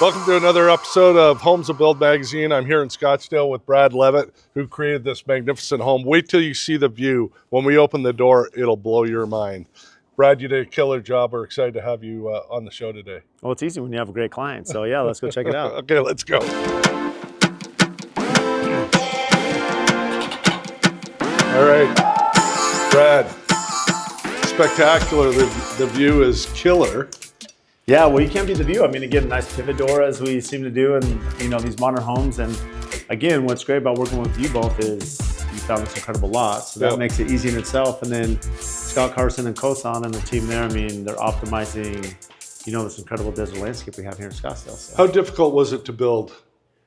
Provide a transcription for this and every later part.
Welcome to another episode of Homes of Build Magazine. I'm here in Scottsdale with Brad Leavitt, who created this magnificent home. Wait till you see the view. When we open the door, it'll blow your mind. Brad, you did a killer job. We're excited to have you on the show today. Well, it's easy when you have a great client. So yeah, let's go check it out. Okay, let's go. All right, Brad, spectacular. The view is killer. Yeah, well, you can't beat the view. I mean, again, nice pivot door as we seem to do in, these modern homes. And again, what's great about working with you both is you found this incredible lot. So that makes it easy in itself. And then Scott Carson and Kosan and the team there, I mean, they're optimizing, this incredible desert landscape we have here in Scottsdale. So. How difficult was it to build?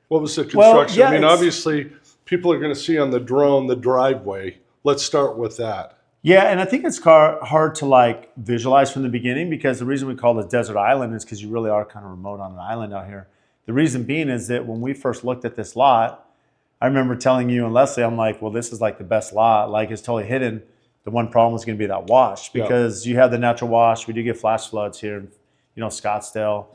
What was the construction? Well, I mean, obviously, people are going to see on the drone the driveway. Let's start with that. Yeah, and I think it's hard to visualize from the beginning, because the reason we call it desert island is because you really are kind of remote on an island out here. The reason being is that when we first looked at this lot, I remember telling you and Leslie, I'm like, well, this is the best lot. It's totally hidden. The one problem is going to be that wash, because you have the natural wash. We do get flash floods here in Scottsdale.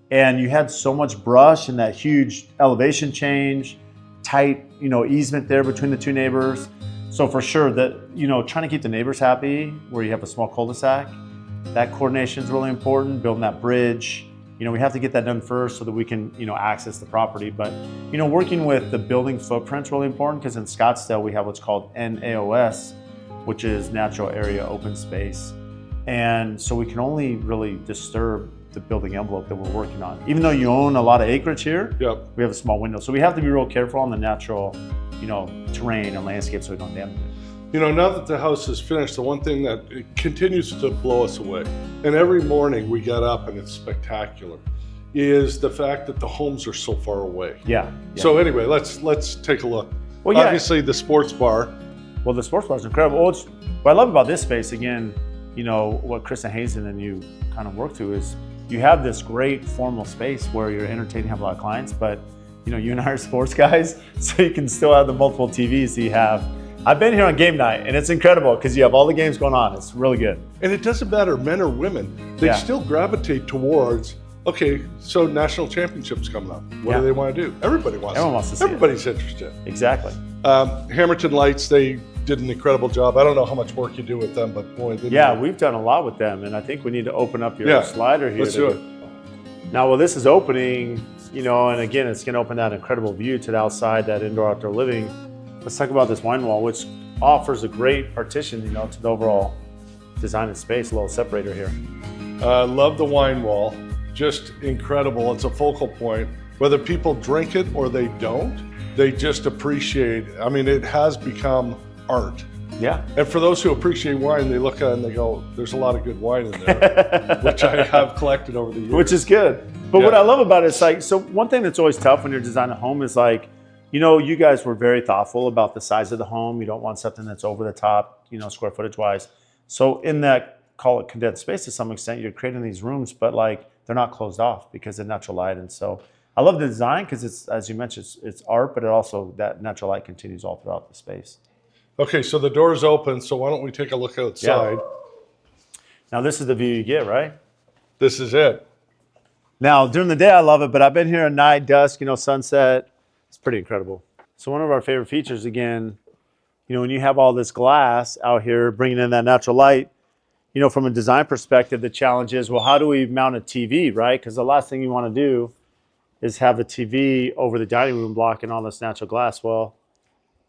And you had so much brush and that huge elevation change, tight, easement there between the two neighbors. So for sure that, trying to keep the neighbors happy where you have a small cul-de-sac, that coordination is really important, building that bridge. We have to get that done first so that we can, access the property. But, working with the building footprint is really important, because in Scottsdale we have what's called NAOS, which is Natural Area Open Space. And so we can only really disturb the building envelope that we're working on. Even though you own a lot of acreage here, we have a small window. So we have to be real careful on the natural terrain and landscape so we don't damage it. Now that the house is finished, the one thing that it continues to blow us away, and every morning we get up and it's spectacular, is the fact that the homes are so far away. Yeah. So anyway, let's take a look. Well, yeah. Obviously the sports bar. Well, the sports bar is incredible. What I love about this space, again, what Chris and Hazen and you kind of work through is you have this great formal space where you're entertaining, have a lot of clients, but you and I are sports guys, so you can still have the multiple TVs that you have. I've been here on game night, and it's incredible because you have all the games going on. It's really good. And it doesn't matter, men or women, they still gravitate towards, okay, so national championships coming up. What do they want to do? Everybody wants to see Everybody's interested. Exactly. Hamilton Lights, they did an incredible job. I don't know how much work you do with them, but boy, we've done a lot with them, and I think we need to open up your slider here. Let's do it. Now, while this is opening, and again, it's going to open that incredible view to the outside, that indoor-outdoor living. Let's talk about this wine wall, which offers a great partition, to the overall design and space, a little separator here. Love the wine wall, just incredible. It's a focal point. Whether people drink it or they don't, they just appreciate it. I mean, it has become art. Yeah. And for those who appreciate wine, they look at it and they go, there's a lot of good wine in there, which I have collected over the years. Which is good. But what I love about it is so one thing that's always tough when you're designing a home is you guys were very thoughtful about the size of the home. You don't want something that's over the top, square footage wise. So in that, call it condensed space to some extent, you're creating these rooms, but they're not closed off because of natural light. And so I love the design because it's, as you mentioned, it's art, but it also, that natural light continues all throughout the space. Okay, so the door is open, so why don't we take a look outside? Yeah. Now this is the view you get, right? This is it. Now, during the day, I love it, but I've been here at night, dusk, sunset. It's pretty incredible. So one of our favorite features, again, when you have all this glass out here, bringing in that natural light, from a design perspective, the challenge is, well, how do we mount a TV, right? Because the last thing you want to do is have a TV over the dining room blocking all this natural glass. Well,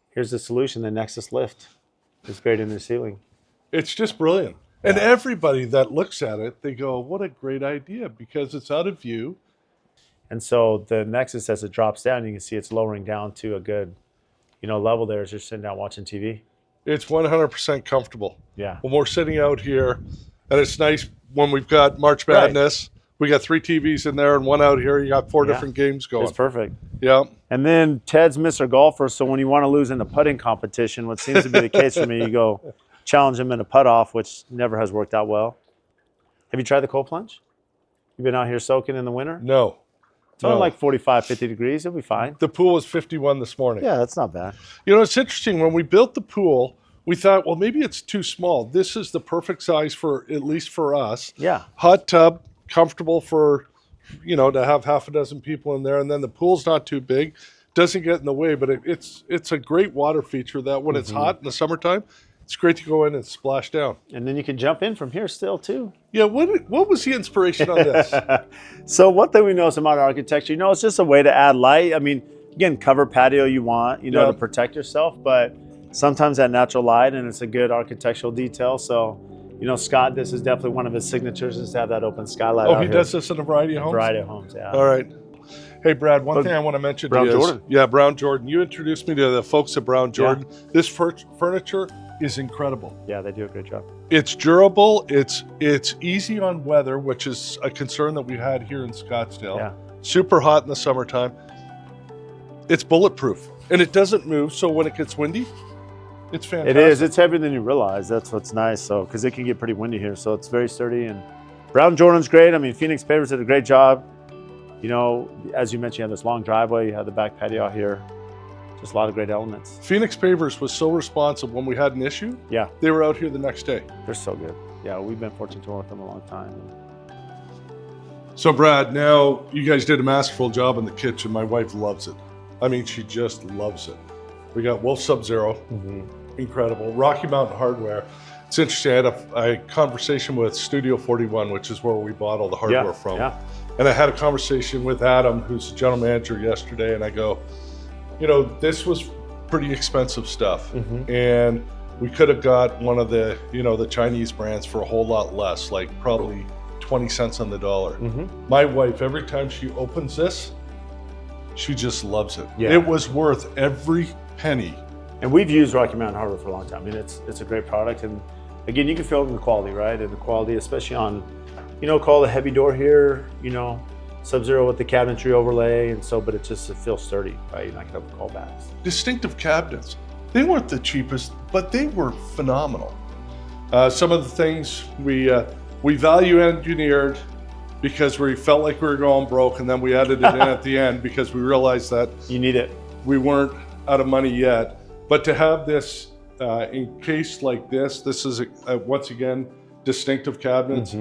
here's the solution, the Nexus lift is buried in the ceiling. It's just brilliant. And everybody that looks at it, they go, what a great idea, because it's out of view. And so the Nexus, as it drops down, you can see it's lowering down to a good, level there as you're sitting down watching TV. It's 100% comfortable. Yeah. When we're sitting out here, and it's nice when we've got March Madness, we got 3 TVs in there and 1 out here. You got 4 different games going. It's perfect. Yeah. And then Ted's Mr. Golfer, so when you want to lose in a putting competition, what seems to be the case for me, you go challenge him in a putt off, which never has worked out well. Have you tried the cold plunge? You've been out here soaking in the winter? No. It's only 45, 50 degrees. It'll be fine. The pool was 51 this morning. Yeah, that's not bad. It's interesting. When we built the pool, we thought, well, maybe it's too small. This is the perfect size for, at least for us. Yeah. Hot tub, comfortable for you know, to have half a dozen people in there, and then the pool's not too big, doesn't get in the way, but it's a great water feature that when it's hot in the summertime, it's great to go in and splash down. And then you can jump in from here still too. Yeah, what was the inspiration on this? So one thing we notice in modern architecture, you know, it's just a way to add light. I mean, again, cover patio you want, you know, to protect yourself, but sometimes that natural light, and it's a good architectural detail. So, you know, Scott, this is definitely one of his signatures, is to have that open skylight. Oh, he does this in a variety of homes? Variety of homes, yeah. All right. Hey, Brad, one thing I want to mention to you Jordan. Yeah, Brown Jordan. You introduced me to the folks at Brown Jordan. Yeah. This furniture is incredible. Yeah, they do a great job. It's durable. It's easy on weather, which is a concern that we had here in Scottsdale. Yeah. Super hot in the summertime. It's bulletproof, and it doesn't move, so when it gets windy, it's fantastic. It is. It's heavier than you realize. That's what's nice. So, because it can get pretty windy here, so it's very sturdy. And Brown Jordan's great. I mean, Phoenix Pavers did a great job. You know, as you mentioned, you have this long driveway. You have the back patio out here. Just a lot of great elements. Phoenix Pavers was so responsive when we had an issue. Yeah. They were out here the next day. They're so good. Yeah, we've been fortunate to work with them a long time. So, Brad, now you guys did a masterful job in the kitchen. My wife loves it. I mean, she just loves it. We got Wolf Sub-Zero, incredible. Rocky Mountain Hardware. It's interesting, I had a conversation with Studio 41, which is where we bought all the hardware from. Yeah. And I had a conversation with Adam, who's the general manager, yesterday, and I go, you know, this was pretty expensive stuff. And we could have got one of the, you know, the Chinese brands for a whole lot less, like probably 20 cents on the dollar. My wife, every time she opens this, she just loves it. Yeah. It was worth every penny. And we've used Rocky Mountain Hardware for a long time. I mean, it's a great product. And again, you can feel it in the quality, right? And the quality, especially on, you know, call the heavy door here, you know, Sub-Zero with the cabinetry overlay. And so, but it feels sturdy, right? You're not gonna have callbacks. Distinctive cabinets. They weren't the cheapest, but they were phenomenal. Some of the things we value engineered because we felt like we were going broke, and then we added it in at the end because we realized that you need it. We weren't out of money yet. But to have this encased like this is once again distinctive cabinets.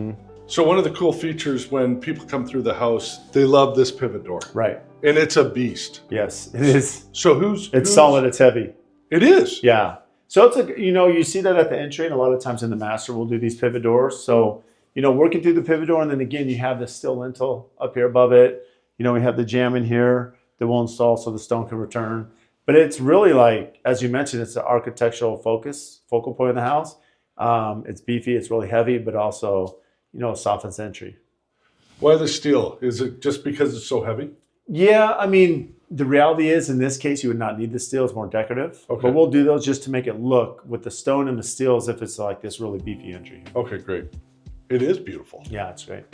So one of the cool features when people come through the house, they love this pivot door. Right. And it's a beast. Yes, it is. So it's solid, it's heavy. It is. Yeah. So it's you know, you see that at the entry, and a lot of times in the master we'll do these pivot doors. So, you know, working through the pivot door, and then again, you have the steel lintel up here above it. You know, we have the jamb in here that we'll install so the stone can return. But it's really like, as you mentioned, it's an architectural focal point in the house. It's beefy, it's really heavy, but also, you know, softens entry. Why the steel? Is it just because it's so heavy? Yeah, I mean, the reality is in this case, you would not need the steel. It's more decorative. Okay. But we'll do those just to make it look with the stone and the steel as if it's like this really beefy entry. Okay, great. It is beautiful. Yeah, it's great.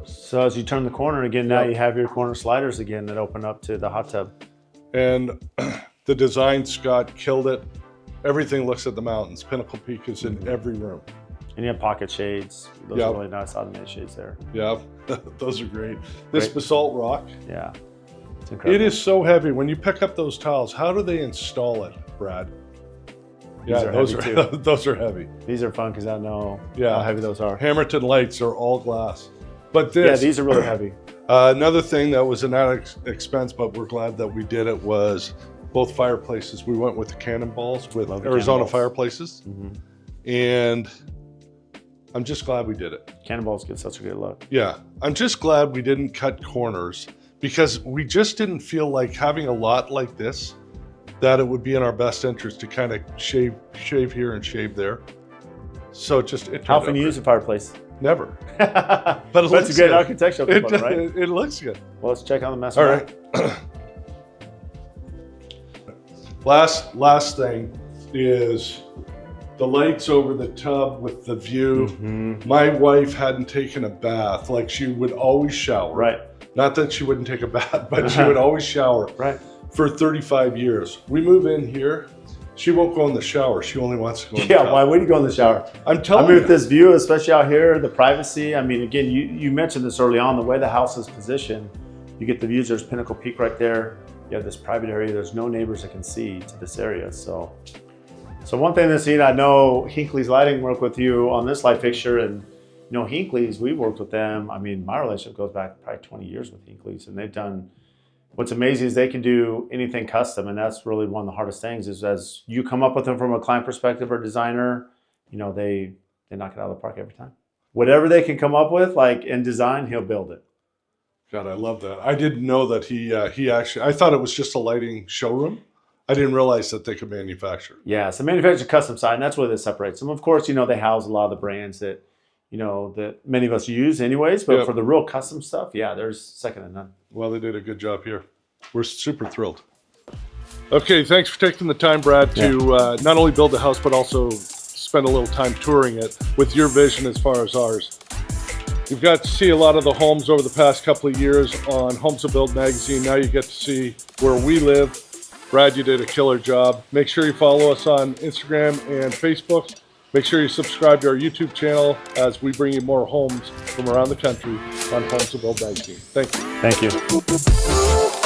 So as you turn the corner again, now you have your corner sliders again that open up to the hot tub. And the design, Scott killed it. Everything looks at the mountains. Pinnacle Peak is in every room. And you have pocket shades. Those are really nice automated shades there. Yeah, those are great. This basalt rock. Yeah, it's incredible. It is so heavy. When you pick up those tiles, how do they install it, Brad? Those are heavy too. Those are heavy. These are fun because I know how heavy those are. Hamilton lights are all glass. But this, yeah, these are really heavy. Another thing that was an added expense, but we're glad that we did it, was both fireplaces. We went with the cannonballs with Arizona fireplaces. And I'm just glad we did it. Cannonballs give such a good look. Yeah, I'm just glad we didn't cut corners because we just didn't feel like having a lot like this, that it would be in our best interest to kind of shave here and shave there. So it How often you use a fireplace? Never. But that's a great architectural component, right? It looks good. Well, let's check on the master. All right. Last thing is the lights over the tub with the view. My wife hadn't taken a bath. Like, she would always shower. Right. Not that she wouldn't take a bath, but she would always shower. Right. For 35 years. We move in here. She won't go in the shower. She only wants to go in the tub. Why would you go in the shower? I'm telling you. I mean, with this view, especially out here, the privacy. I mean, again, you mentioned this early on, the way the house is positioned. You get the views. There's Pinnacle Peak right there. You have this private area. There's no neighbors that can see to this area. So one thing that's neat, I know Hinckley's Lighting worked with you on this light fixture, and Hinckley's, we've worked with them. I mean, my relationship goes back probably 20 years with Hinckley's, and they've done. What's amazing is they can do anything custom, and that's really one of the hardest things. Is as you come up with them from a client perspective or designer, they knock it out of the park every time. Whatever they can come up with, like in design, he'll build it. God, I love that. I didn't know that he actually. I thought it was just a lighting showroom. I didn't realize that they could manufacture. Yeah, so manufacture custom side, and that's where this separates them. Of course, they house a lot of the brands that that many of us use anyways. But for the real custom stuff, yeah, there's second to none. Well, they did a good job here. We're super thrilled. Okay, thanks for taking the time, Brad, to not only build the house, but also spend a little time touring it with your vision as far as ours. You've got to see a lot of the homes over the past couple of years on Homes to Build magazine. Now you get to see where we live. Brad, you did a killer job. Make sure you follow us on Instagram and Facebook. Make sure you subscribe to our YouTube channel as we bring you more homes from around the country on Homes to Build magazine. Thank you. Thank you.